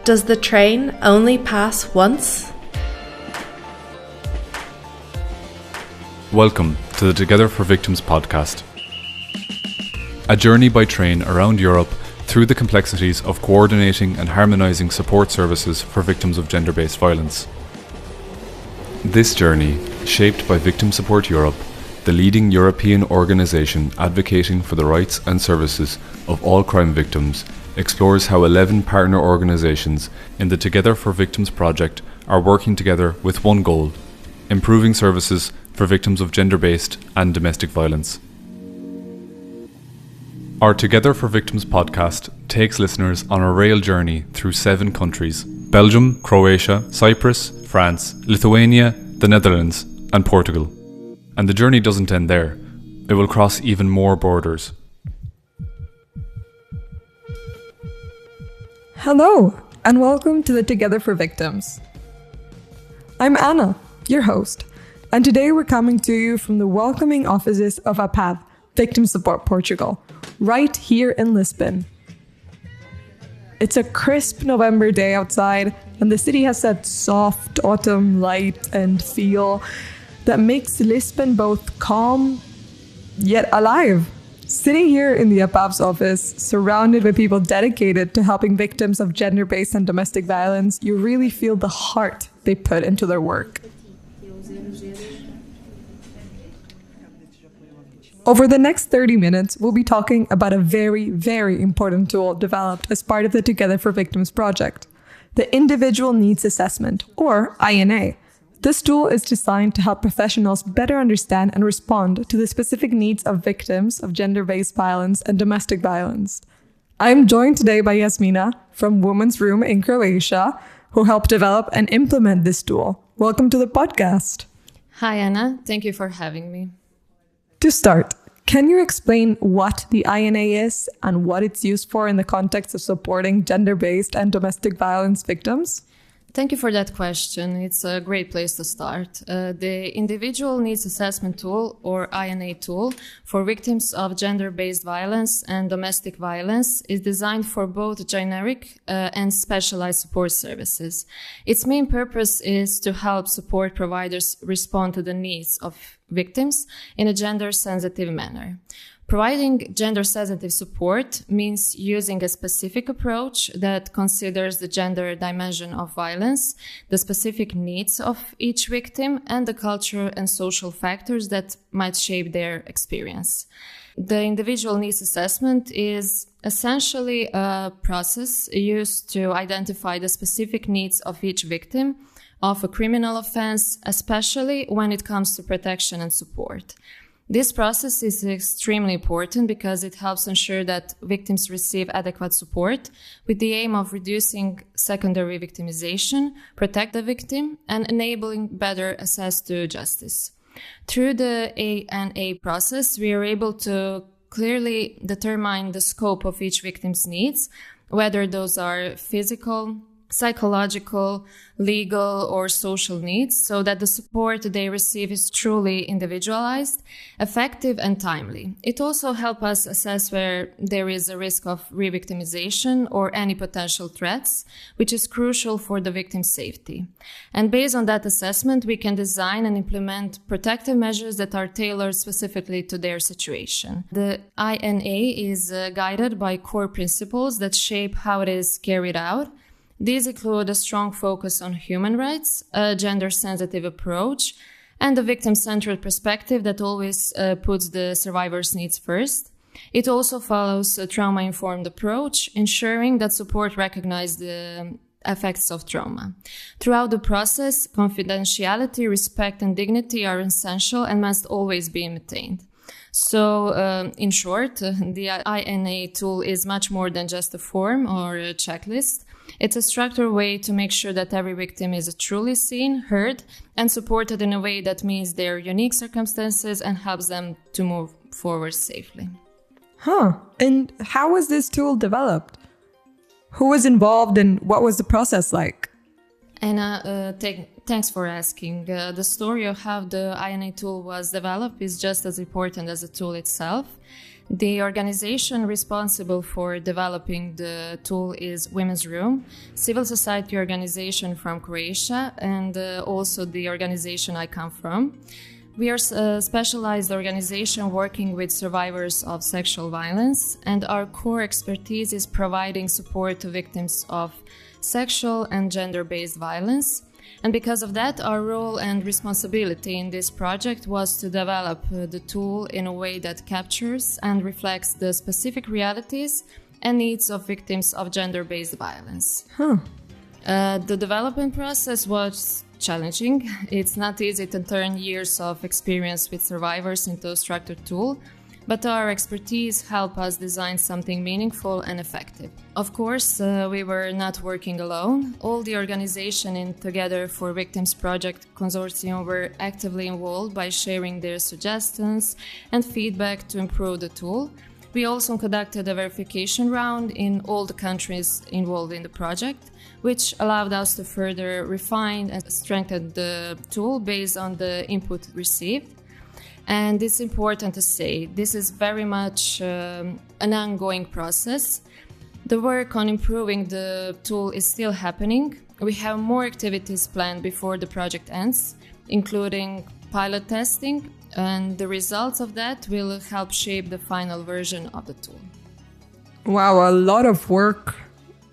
Does the train only pass once? Welcome to the Together for Victims podcast. A journey by train around Europe through the complexities of coordinating and harmonising support services for victims of gender-based violence. This journey, shaped by Victim Support Europe, the leading European organisation advocating for the rights and services of all crime victims, explores how 11 partner organisations in the Together for Victims project are working together with one goal: improving services for victims of gender-based and domestic violence. Our Together for Victims podcast takes listeners on a rail journey through 7 countries: Belgium, Croatia, Cyprus, France, Lithuania, the Netherlands and Portugal. And the journey doesn't end there. It will cross even more borders. Hello, and welcome to the Together for Victims. I'm Anna, your host, and today we're coming to you from the welcoming offices of APAV, Victim Support Portugal, right here in Lisbon. It's a crisp November day outside, and the city has that soft autumn light and feel that makes Lisbon both calm yet alive. Sitting here in the APAV's office, surrounded by people dedicated to helping victims of gender-based and domestic violence, you really feel the heart they put into their work. Over the next 30 minutes, we'll be talking about a very, very important tool developed as part of the Together for Victims project, the Individual Needs Assessment, or INA. This tool is designed to help professionals better understand and respond to the specific needs of victims of gender-based violence and domestic violence. I'm joined today by Jasmina from Women's Room in Croatia, who helped develop and implement this tool. Welcome to the podcast. Hi, Anna. Thank you for having me. To start, can you explain what the INA is and what it's used for in the context of supporting gender-based and domestic violence victims? Thank you for that question. It's a great place to start. The Individual Needs Assessment Tool, or INA tool, for victims of gender-based violence and domestic violence is designed for both generic and specialized support services. Its main purpose is to help support providers respond to the needs of victims in a gender-sensitive manner. Providing gender-sensitive support means using a specific approach that considers the gender dimension of violence, the specific needs of each victim, and the cultural and social factors that might shape their experience. The Individual Needs Assessment is essentially a process used to identify the specific needs of each victim of a criminal offense, especially when it comes to protection and support. This process is extremely important because it helps ensure that victims receive adequate support with the aim of reducing secondary victimization, protect the victim, and enabling better access to justice. Through the ANA process, we are able to clearly determine the scope of each victim's needs, whether those are physical, psychological, legal, or social needs, so that the support they receive is truly individualized, effective, and timely. It also helps us assess where there is a risk of re-victimization or any potential threats, which is crucial for the victim's safety. And based on that assessment, we can design and implement protective measures that are tailored specifically to their situation. The INA is guided by core principles that shape how it is carried out. These include a strong focus on human rights, a gender-sensitive approach, and a victim-centered perspective that always puts the survivor's needs first. It also follows a trauma-informed approach, ensuring that support recognizes the effects of trauma. Throughout the process, confidentiality, respect, and dignity are essential and must always be maintained. So, in short, the INA tool is much more than just a form or a checklist. It's a structured way to make sure that every victim is truly seen, heard, and supported in a way that meets their unique circumstances and helps them to move forward safely. And how was this tool developed? Who was involved and what was the process like? Anna, thanks for asking. The story of how the INA tool was developed is just as important as the tool itself. The organization responsible for developing the tool is Women's Room, civil society organization from Croatia, and also the organization I come from. We are a specialized organization working with survivors of sexual violence, and our core expertise is providing support to victims of sexual and gender-based violence. And because of that, our role and responsibility in this project was to develop the tool in a way that captures and reflects the specific realities and needs of victims of gender-based violence. The development process was challenging. It's not easy to turn years of experience with survivors into a structured tool, but our expertise helped us design something meaningful and effective. Of course, we were not working alone. All the organization in 2Gether4Victims project consortium were actively involved by sharing their suggestions and feedback to improve the tool. We also conducted a verification round in all the countries involved in the project, which allowed us to further refine and strengthen the tool based on the input received. And it's important to say, this is very much an ongoing process. The work on improving the tool is still happening. We have more activities planned before the project ends, including pilot testing, and the results of that will help shape the final version of the tool. Wow, a lot of work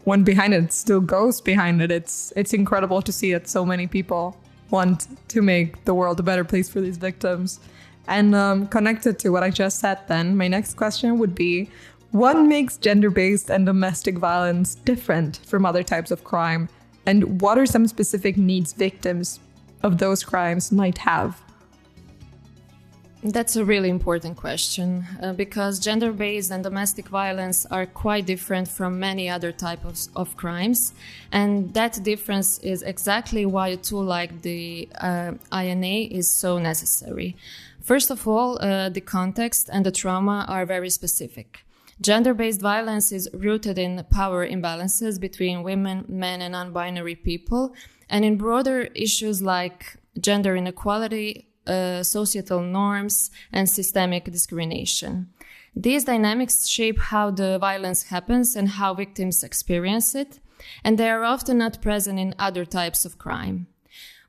went behind it, still goes behind it. It's incredible to see that so many people want to make the world a better place for these victims. And connected to what I just said then, my next question would be, what makes gender-based and domestic violence different from other types of crime? And what are some specific needs victims of those crimes might have? That's a really important question because gender-based and domestic violence are quite different from many other types of crimes. And that difference is exactly why a tool like the INA is so necessary. First of all, the context and the trauma are very specific. Gender-based violence is rooted in power imbalances between women, men, and non-binary people, and in broader issues like gender inequality, societal norms, and systemic discrimination. These dynamics shape how the violence happens and how victims experience it, and they are often not present in other types of crime.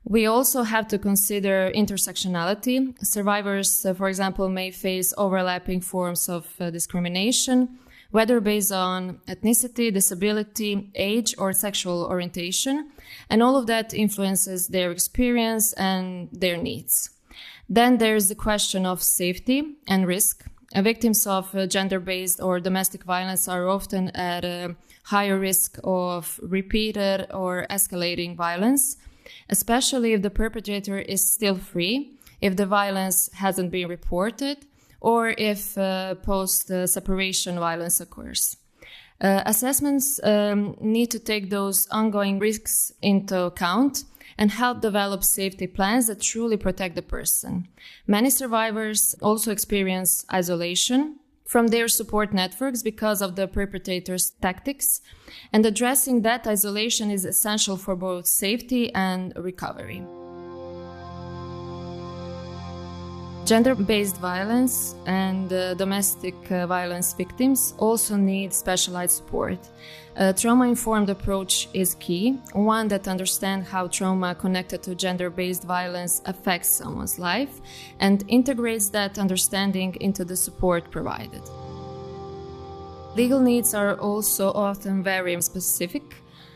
We also have to consider intersectionality. Survivors, for example, may face overlapping forms of discrimination, whether based on ethnicity, disability, age, or sexual orientation, and all of that influences their experience and their needs. Then there's the question of safety and risk. Victims of gender-based or domestic violence are often at a higher risk of repeated or escalating violence, especially if the perpetrator is still free, if the violence hasn't been reported, or if post-separation violence occurs. Assessments need to take those ongoing risks into account and help develop safety plans that truly protect the person. Many survivors also experience isolation from their support networks because of the perpetrator's tactics, and addressing that isolation is essential for both safety and recovery. Gender-based violence and domestic violence victims also need specialized support. A trauma-informed approach is key, one that understands how trauma connected to gender-based violence affects someone's life and integrates that understanding into the support provided. Legal needs are also often very specific.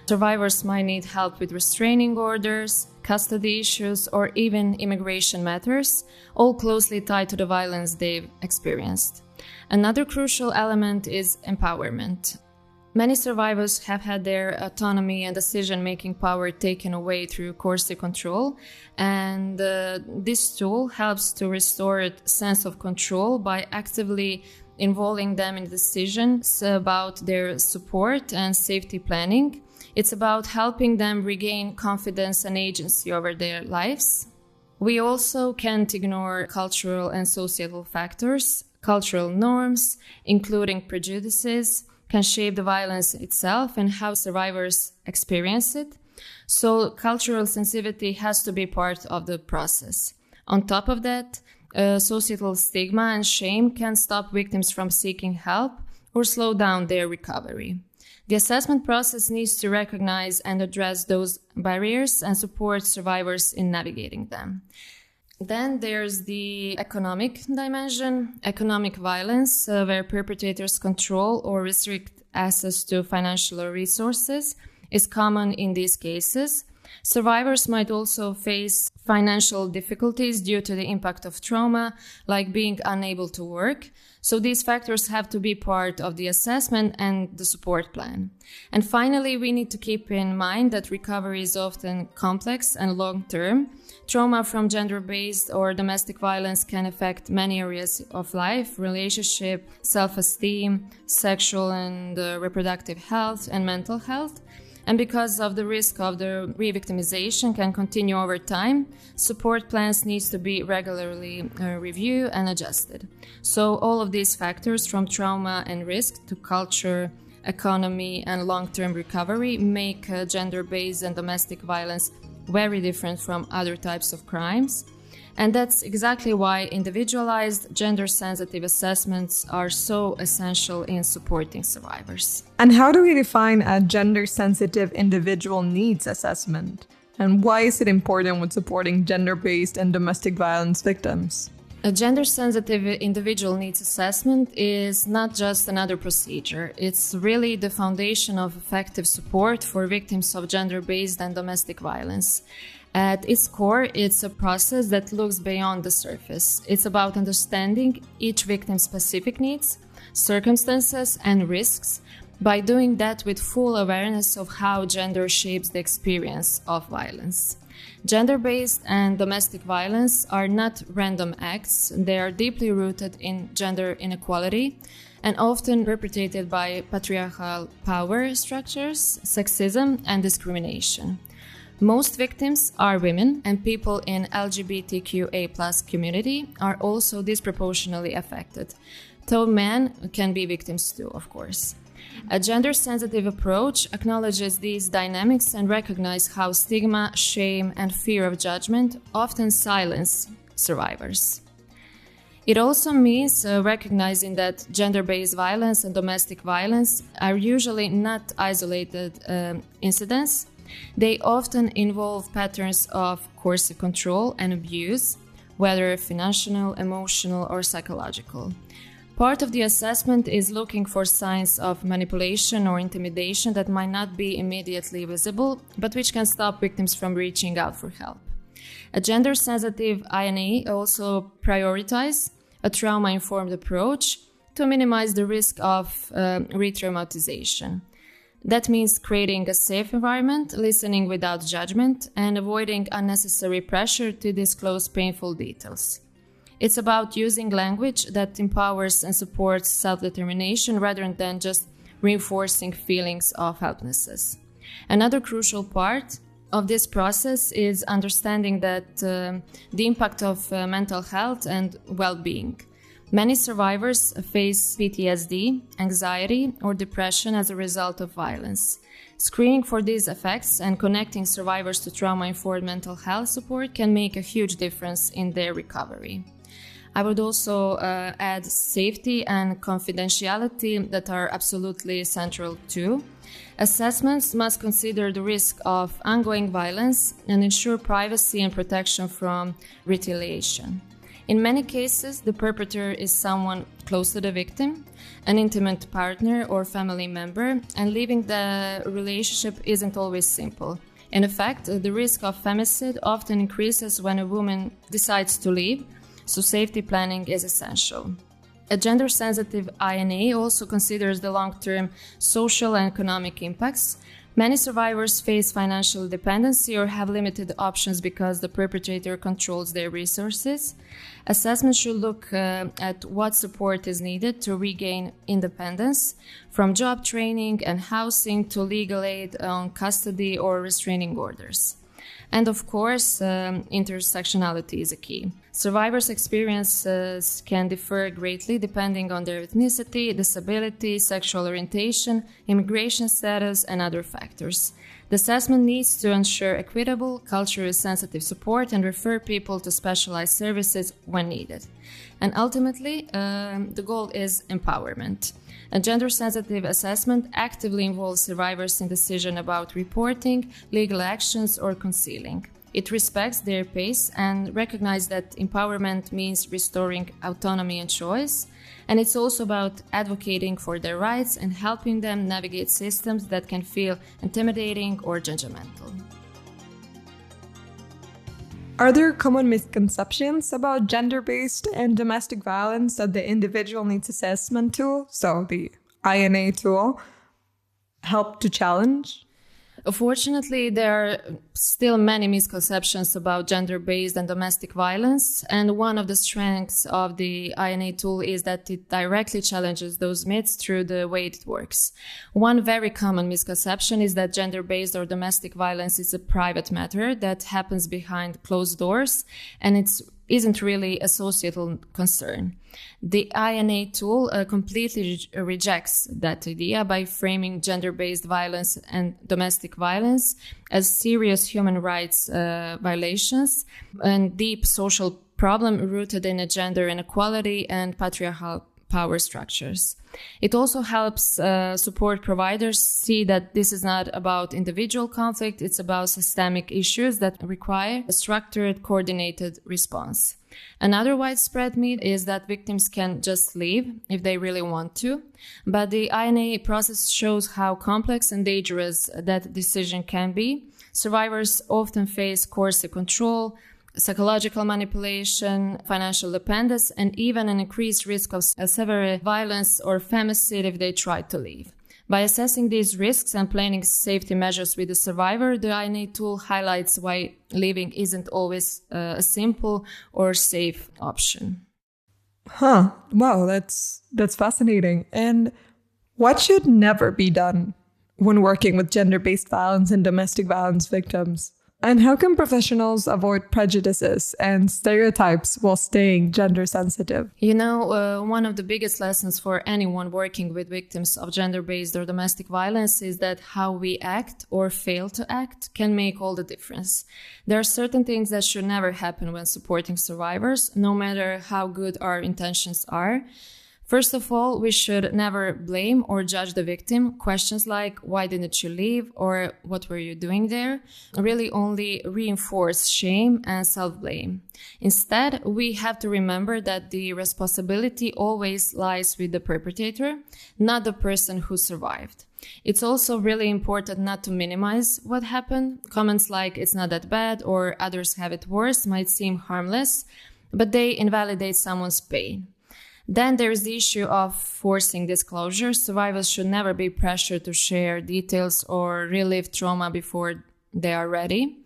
Survivors might need help with restraining orders, custody issues, or even immigration matters, all closely tied to the violence they've experienced. Another crucial element is empowerment. Many survivors have had their autonomy and decision-making power taken away through coercive control, and this tool helps to restore a sense of control by actively involving them in decisions about their support and safety planning. It's about helping them regain confidence and agency over their lives. We also can't ignore cultural and societal factors. Cultural norms, including prejudices, can shape the violence itself and how survivors experience it. So cultural sensitivity has to be part of the process. On top of that, Societal stigma and shame can stop victims from seeking help or slow down their recovery. The assessment process needs to recognize and address those barriers and support survivors in navigating them. Then there's the economic dimension, economic violence, where perpetrators control or restrict access to financial resources is common in these cases. Survivors might also face financial difficulties due to the impact of trauma, like being unable to work. So these factors have to be part of the assessment and the support plan. And finally, we need to keep in mind that recovery is often complex and long-term. Trauma from gender-based or domestic violence can affect many areas of life: relationship, self-esteem, sexual and reproductive health, and mental health. And because of the risk of the re-victimization can continue over time, support plans needs to be regularly reviewed and adjusted. So all of these factors, from trauma and risk to culture, economy, and long-term recovery, make gender-based and domestic violence very different from other types of crimes. And that's exactly why individualized, gender-sensitive assessments are so essential in supporting survivors. And how do we define a gender-sensitive individual needs assessment? And why is it important when supporting gender-based and domestic violence victims? A gender-sensitive individual needs assessment is not just another procedure. It's really the foundation of effective support for victims of gender-based and domestic violence. At its core, it's a process that looks beyond the surface. It's about understanding each victim's specific needs, circumstances, and risks. By doing that with full awareness of how gender shapes the experience of violence. Gender-based and domestic violence are not random acts. They are deeply rooted in gender inequality and often perpetrated by patriarchal power structures, sexism, and discrimination. Most victims are women, and people in LGBTQA+ community are also disproportionately affected, though men can be victims too, of course. A gender-sensitive approach acknowledges these dynamics and recognizes how stigma, shame, and fear of judgment often silence survivors. It also means recognizing that gender-based violence and domestic violence are usually not isolated incidents. They often involve patterns of coercive control and abuse, whether financial, emotional, or psychological. Part of the assessment is looking for signs of manipulation or intimidation that might not be immediately visible, but which can stop victims from reaching out for help. A gender-sensitive INA also prioritizes a trauma-informed approach to minimize the risk of re-traumatization. That means creating a safe environment, listening without judgment, and avoiding unnecessary pressure to disclose painful details. It's about using language that empowers and supports self-determination rather than just reinforcing feelings of helplessness. Another crucial part of this process is understanding that the impact of mental health and well-being. Many survivors face PTSD, anxiety, or depression as a result of violence. Screening for these effects and connecting survivors to trauma-informed mental health support can make a huge difference in their recovery. I would also add safety and confidentiality that are absolutely central too. Assessments must consider the risk of ongoing violence and ensure privacy and protection from retaliation. In many cases, the perpetrator is someone close to the victim, an intimate partner or family member, and leaving the relationship isn't always simple. In fact, the risk of femicide often increases when a woman decides to leave, so safety planning is essential. A gender-sensitive INA also considers the long-term social and economic impacts. Many survivors face financial dependency or have limited options because the perpetrator controls their resources. Assessment should look at what support is needed to regain independence, from job training and housing to legal aid on custody or restraining orders. And of course, intersectionality is a key. Survivors' experiences can differ greatly depending on their ethnicity, disability, sexual orientation, immigration status, and other factors. The assessment needs to ensure equitable, culturally sensitive support and refer people to specialized services when needed. And ultimately, the goal is empowerment. A gender-sensitive assessment actively involves survivors in decision about reporting, legal actions, or concealing. It respects their pace and recognizes that empowerment means restoring autonomy and choice. And it's also about advocating for their rights and helping them navigate systems that can feel intimidating or judgmental. Are there common misconceptions about gender-based and domestic violence that the individual needs assessment tool, so the INA tool, help to challenge? Unfortunately, there are still many misconceptions about gender-based and domestic violence, and one of the strengths of the INA tool is that it directly challenges those myths through the way it works. One very common misconception is that gender-based or domestic violence is a private matter that happens behind closed doors, and it isn't really a societal concern. The INA tool completely rejects that idea by framing gender-based violence and domestic violence as serious human rights violations and deep social problem rooted in a gender inequality and patriarchal power structures. It also helps support providers see that this is not about individual conflict, it's about systemic issues that require a structured, coordinated response. Another widespread myth is that victims can just leave if they really want to, but the INA process shows how complex and dangerous that decision can be. Survivors often face coercive control, psychological manipulation, financial dependence, and even an increased risk of severe violence or femicide if they try to leave. By assessing these risks and planning safety measures with the survivor, the INA tool highlights why leaving isn't always a simple or safe option. Wow, that's fascinating. And what should never be done when working with gender-based violence and domestic violence victims? And how can professionals avoid prejudices and stereotypes while staying gender sensitive? You know, one of the biggest lessons for anyone working with victims of gender-based or domestic violence is that how we act or fail to act can make all the difference. There are certain things that should never happen when supporting survivors, no matter how good our intentions are. First of all, we should never blame or judge the victim. Questions like, why didn't you leave? Or what were you doing there? Really only reinforce shame and self-blame. Instead, we have to remember that the responsibility always lies with the perpetrator, not the person who survived. It's also really important not to minimize what happened. Comments like, it's not that bad, or others have it worse might seem harmless, but they invalidate someone's pain. Then there's the issue of forcing disclosure. Survivors should never be pressured to share details or relive trauma before they are ready.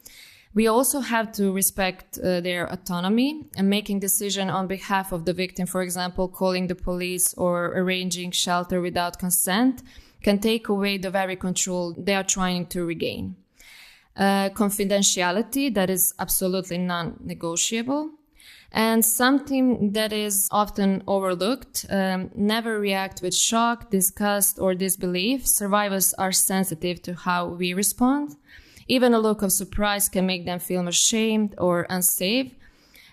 We also have to respect their autonomy and making decisions on behalf of the victim, for example, calling the police or arranging shelter without consent, can take away the very control they are trying to regain. Confidentiality, that is absolutely non-negotiable. And something that is often overlooked, never react with shock, disgust, or disbelief. Survivors are sensitive to how we respond. Even a look of surprise can make them feel ashamed or unsafe.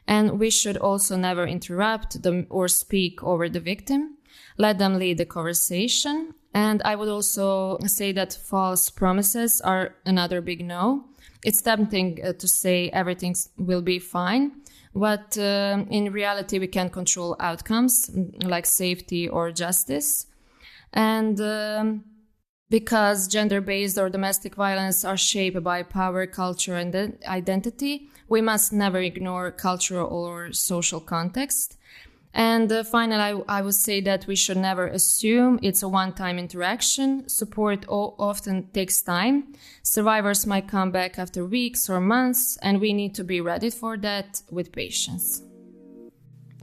And we should also never interrupt them or speak over the victim. Let them lead the conversation. And I would also say that false promises are another big no. It's tempting to say everything will be fine. But in reality, we can control outcomes like safety or justice. And because gender-based or domestic violence are shaped by power, culture, and identity, we must never ignore cultural or social context. And finally, I would say that we should never assume it's a one-time interaction. Support often takes time. Survivors might come back after weeks or months, and we need to be ready for that with patience.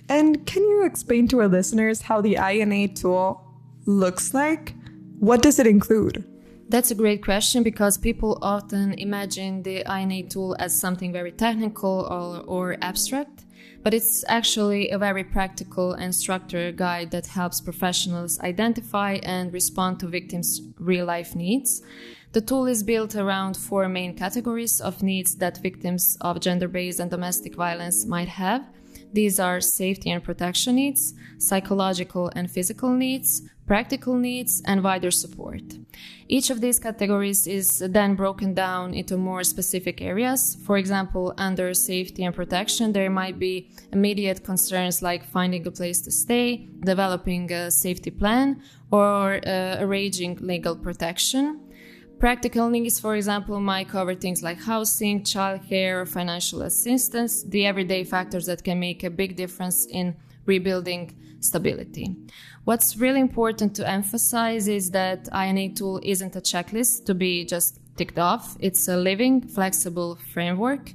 And can you explain to our listeners how the INA tool looks like? What does it include? That's a great question because people often imagine the INA tool as something very technical or abstract, but it's actually a very practical and structured guide that helps professionals identify and respond to victims' real-life needs. The tool is built around 4 main categories of needs that victims of gender-based and domestic violence might have. These are safety and protection needs, psychological and physical needs, practical needs, and wider support. Each of these categories is then broken down into more specific areas. For example, under safety and protection, there might be immediate concerns like finding a place to stay, developing a safety plan, or arranging legal protection. Practical needs, for example, might cover things like housing, childcare, or financial assistance, the everyday factors that can make a big difference in rebuilding stability. What's really important to emphasize is that INA tool isn't a checklist to be just ticked off. It's a living, flexible framework.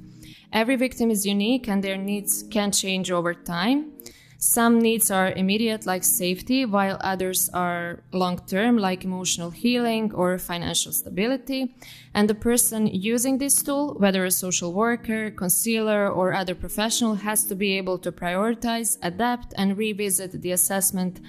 Every victim is unique and their needs can change over time. Some needs are immediate, like safety, while others are long-term, like emotional healing or financial stability. And the person using this tool, whether a social worker, counselor, or other professional, has to be able to prioritize, adapt, and revisit the assessment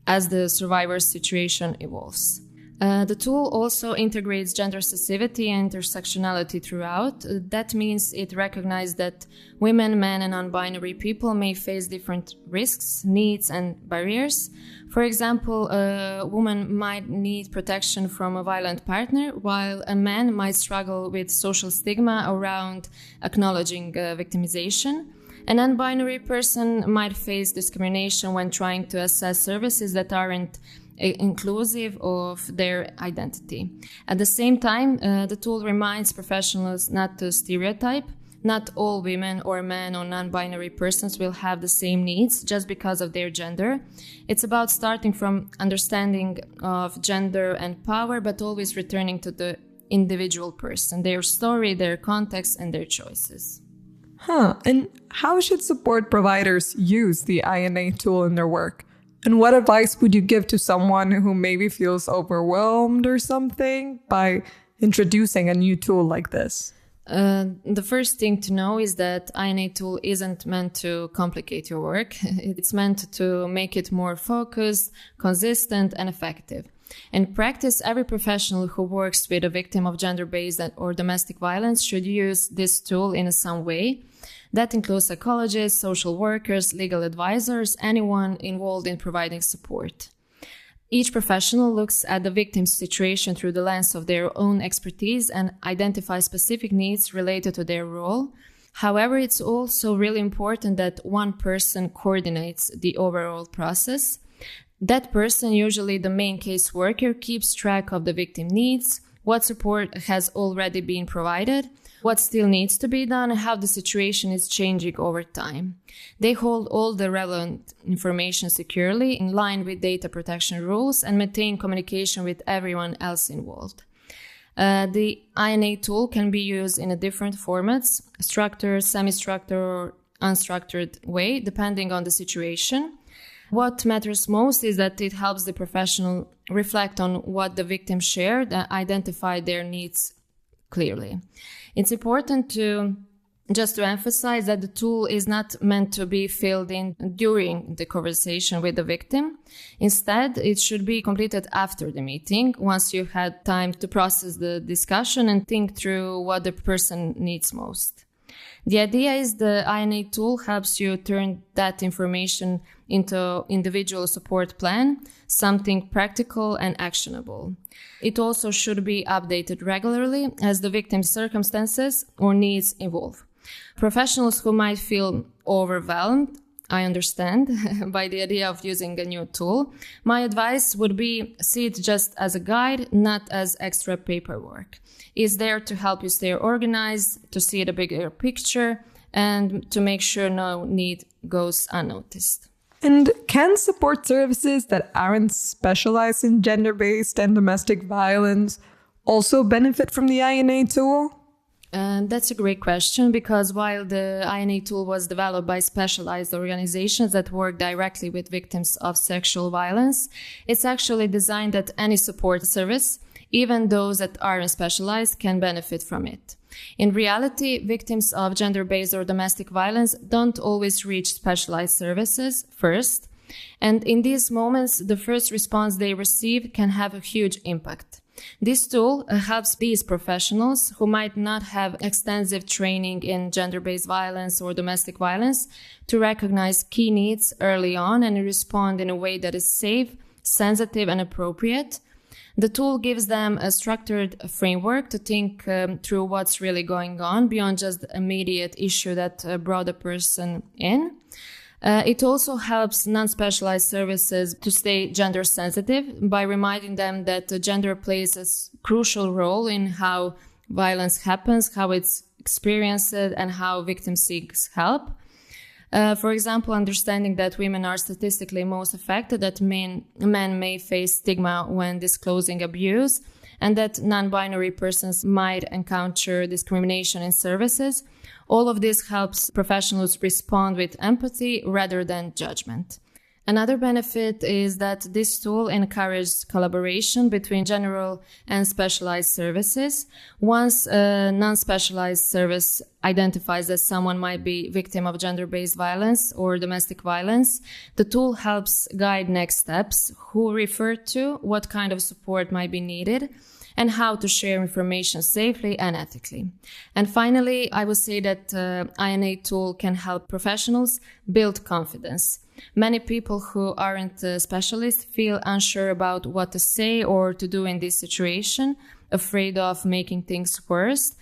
as the survivor's situation evolves. The tool also integrates gender sensitivity and intersectionality throughout. That means it recognizes that women, men, and non-binary people may face different risks, needs, and barriers. For example, a woman might need protection from a violent partner, while a man might struggle with social stigma around acknowledging victimization. A non-binary person might face discrimination when trying to assess services that aren't inclusive of their identity. At the same time, the tool reminds professionals not to stereotype. Not all women or men or non-binary persons will have the same needs just because of their gender. It's about starting from understanding of gender and power, but always returning to the individual person, their story, their context, and their choices. And how should support providers use the INA tool in their work? And what advice would you give to someone who maybe feels overwhelmed or something by introducing a new tool like this? The first thing to know is that INA tool isn't meant to complicate your work. It's meant to make it more focused, consistent, and effective. In practice, every professional who works with a victim of gender-based or domestic violence should use this tool in some way. That includes psychologists, social workers, legal advisors, anyone involved in providing support. Each professional looks at the victim's situation through the lens of their own expertise and identifies specific needs related to their role. However, it's also really important that one person coordinates the overall process. That person, usually the main caseworker, keeps track of the victim needs, what support has already been provided, what still needs to be done, and how the situation is changing over time. They hold all the relevant information securely in line with data protection rules and maintain communication with everyone else involved. The INA tool can be used in different formats, structured, semi-structured, or unstructured way, depending on the situation. What matters most is that it helps the professional reflect on what the victim shared and identify their needs clearly. It's important to emphasize that the tool is not meant to be filled in during the conversation with the victim. Instead, it should be completed after the meeting, once you've had time to process the discussion and think through what the person needs most. The idea is the INA tool helps you turn that information into individual support plan, something practical and actionable. It also should be updated regularly as the victim's circumstances or needs evolve. Professionals who might feel overwhelmed, I understand, by the idea of using a new tool, my advice would be see it just as a guide, not as extra paperwork. It's there to help you stay organized, to see the bigger picture, and to make sure no need goes unnoticed. And can support services that aren't specialized in gender-based and domestic violence also benefit from the INA tool? That's a great question, because while the INA tool was developed by specialized organizations that work directly with victims of sexual violence, it's actually designed that any support service, Even those that aren't specialized can benefit from it. In reality, victims of gender-based or domestic violence don't always reach specialized services first, and in these moments, the first response they receive can have a huge impact. This tool helps these professionals who might not have extensive training in gender-based violence or domestic violence to recognize key needs early on and respond in a way that is safe, sensitive, and appropriate. The tool gives them a structured framework to think through what's really going on beyond just the immediate issue that brought the person in. It also helps non-specialized services to stay gender sensitive by reminding them that gender plays a crucial role in how violence happens, how it's experienced, and how victims seek help. For example, understanding that women are statistically most affected, that men may face stigma when disclosing abuse, and that non-binary persons might encounter discrimination in services. All of this helps professionals respond with empathy rather than judgment. Another benefit is that this tool encourages collaboration between general and specialized services. Once a non-specialized service identifies that someone might be victim of gender-based violence or domestic violence, the tool helps guide next steps, who refer to, what kind of support might be needed, and how to share information safely and ethically. And finally, I would say that INA tool can help professionals build confidence. Many people who aren't specialists feel unsure about what to say or to do in this situation, afraid of making things worse.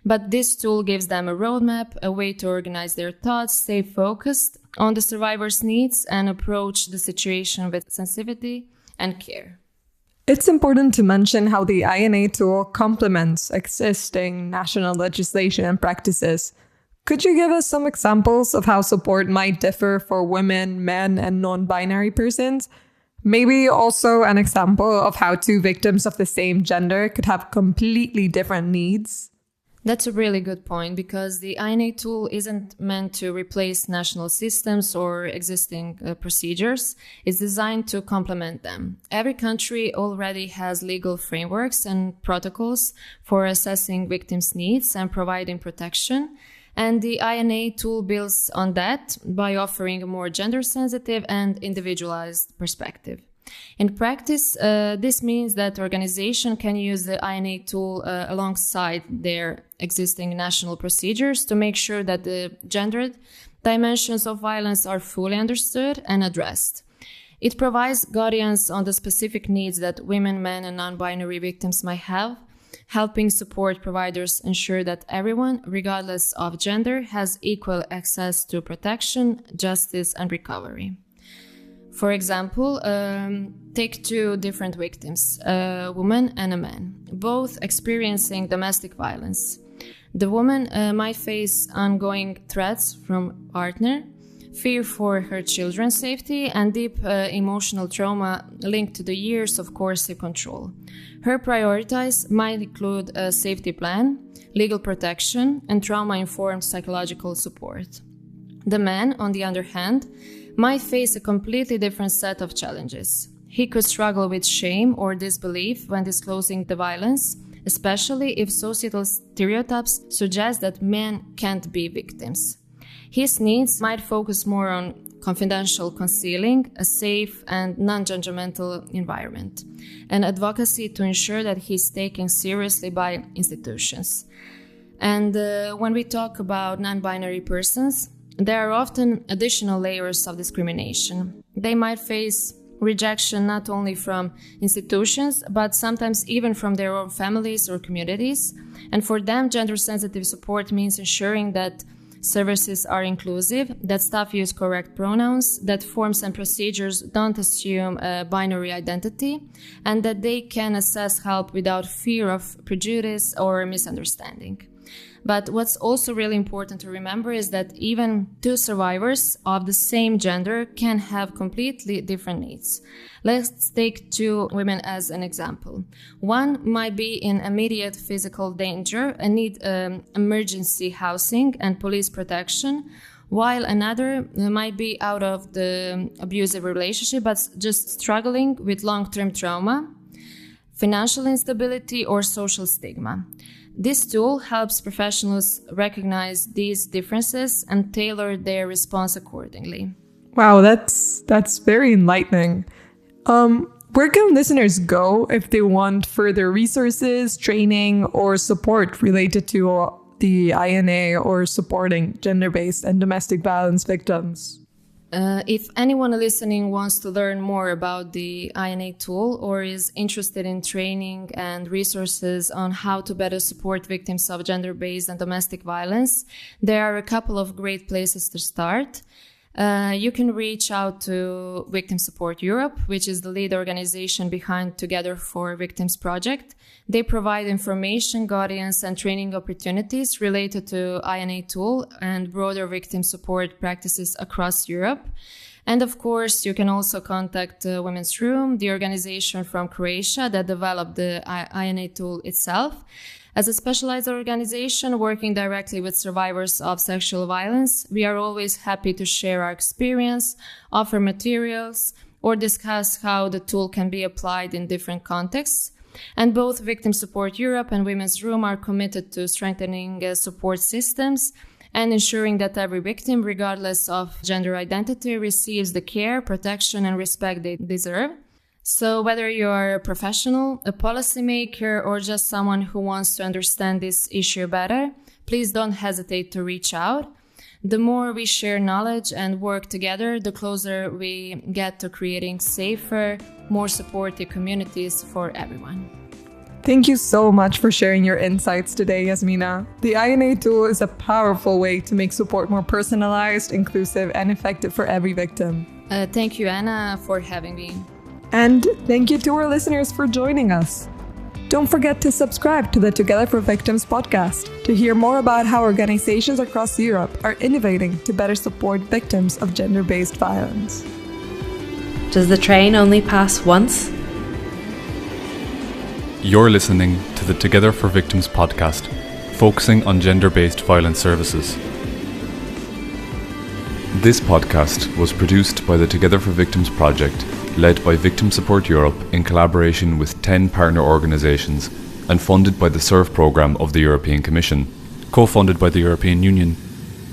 But this tool gives them a roadmap, a way to organize their thoughts, stay focused on the survivor's needs, and approach the situation with sensitivity and care. It's important to mention how the INA tool complements existing national legislation and practices. Could you give us some examples of how support might differ for women, men, and non-binary persons? Maybe also an example of how two victims of the same gender could have completely different needs? That's a really good point, because the INA tool isn't meant to replace national systems or existing procedures. It's designed to complement them. Every country already has legal frameworks and protocols for assessing victims' needs and providing protection. And the INA tool builds on that by offering a more gender-sensitive and individualized perspective. In practice, this means that organizations can use the INA tool alongside their existing national procedures to make sure that the gendered dimensions of violence are fully understood and addressed. It provides guidance on the specific needs that women, men, and non-binary victims might have, helping support providers ensure that everyone, regardless of gender, has equal access to protection, justice, and recovery. For example, take two different victims, a woman and a man, both experiencing domestic violence. The woman might face ongoing threats from partner, fear for her children's safety, and deep emotional trauma linked to the years of coercive control. Her priorities might include a safety plan, legal protection, and trauma-informed psychological support. The man, on the other hand, might face a completely different set of challenges. He could struggle with shame or disbelief when disclosing the violence, especially if societal stereotypes suggest that men can't be victims. His needs might focus more on confidential concealing, a safe and non-judgmental environment, and advocacy to ensure that he's taken seriously by institutions. And when we talk about non-binary persons, there are often additional layers of discrimination. They might face rejection not only from institutions, but sometimes even from their own families or communities. And for them, gender-sensitive support means ensuring that services are inclusive, that staff use correct pronouns, that forms and procedures don't assume a binary identity, and that they can assess help without fear of prejudice or misunderstanding. But what's also really important to remember is that even two survivors of the same gender can have completely different needs. Let's take two women as an example. One might be in immediate physical danger and need emergency housing and police protection, while another might be out of the abusive relationship but just struggling with long-term trauma. financial instability, or social stigma. This tool helps professionals recognize these differences and tailor their response accordingly. Wow, that's very enlightening. Where can listeners go if they want further resources, training, or support related to the INA or supporting gender-based and domestic violence victims? If anyone listening wants to learn more about the INA tool or is interested in training and resources on how to better support victims of gender-based and domestic violence, there are a couple of great places to start. You can reach out to Victim Support Europe, which is the lead organization behind 2Gether4Victims project. They provide information, guidance, and training opportunities related to INA tool and broader victim support practices across Europe. And of course, you can also contact Women's Room, the organization from Croatia that developed the INA tool itself. As a specialized organization working directly with survivors of sexual violence, we are always happy to share our experience, offer materials, or discuss how the tool can be applied in different contexts. And both Victim Support Europe and Women's Room are committed to strengthening support systems and ensuring that every victim, regardless of gender identity, receives the care, protection, and respect they deserve. So whether you're a professional, a policymaker, or just someone who wants to understand this issue better, please don't hesitate to reach out. The more we share knowledge and work together, the closer we get to creating safer, more supportive communities for everyone. Thank you so much for sharing your insights today, Yasmina. The INA tool is a powerful way to make support more personalized, inclusive, and effective for every victim. Thank you, Anna, for having me. And thank you to our listeners for joining us. Don't forget to subscribe to the 2Gether4Victims podcast to hear more about how organizations across Europe are innovating to better support victims of gender-based violence. Does the train only pass once? You're listening to the 2Gether4Victims podcast, focusing on gender-based violence services. This podcast was produced by the 2Gether4Victims project, led by Victim Support Europe in collaboration with 10 partner organisations and funded by the SURF programme of the European Commission, co-funded by the European Union.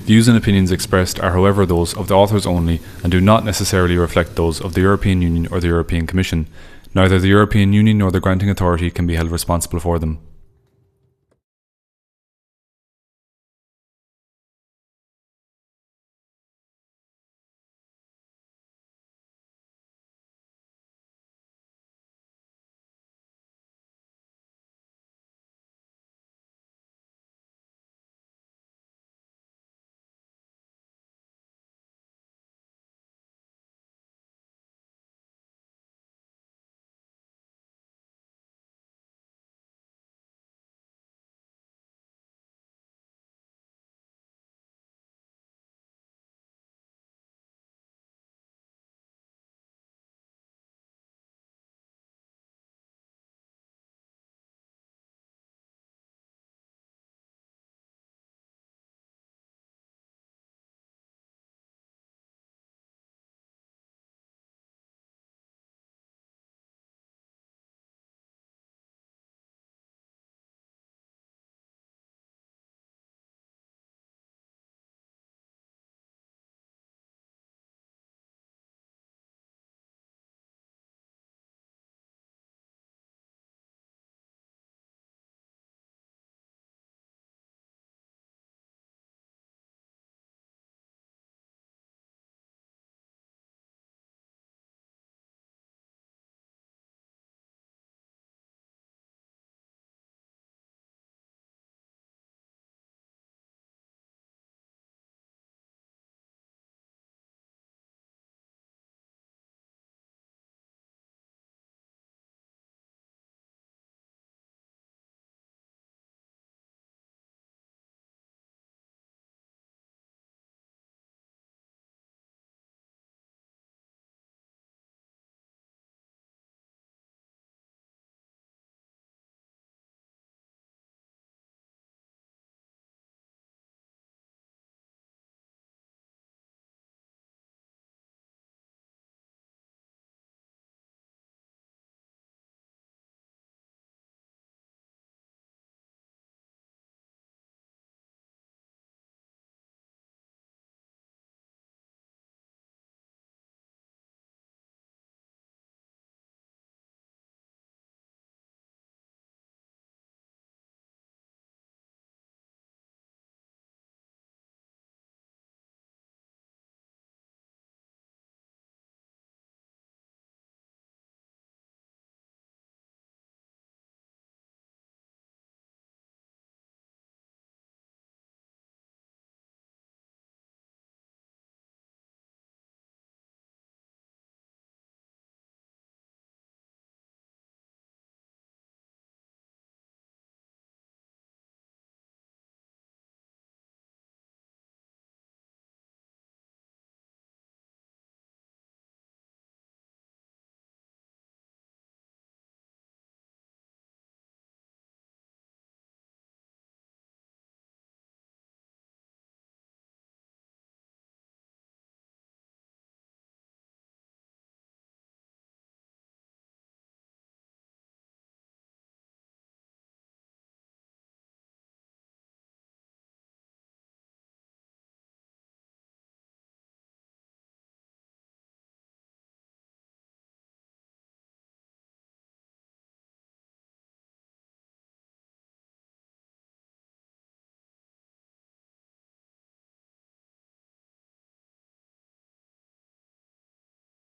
Views and opinions expressed are however those of the authors only and do not necessarily reflect those of the European Union or the European Commission. Neither the European Union nor the granting authority can be held responsible for them.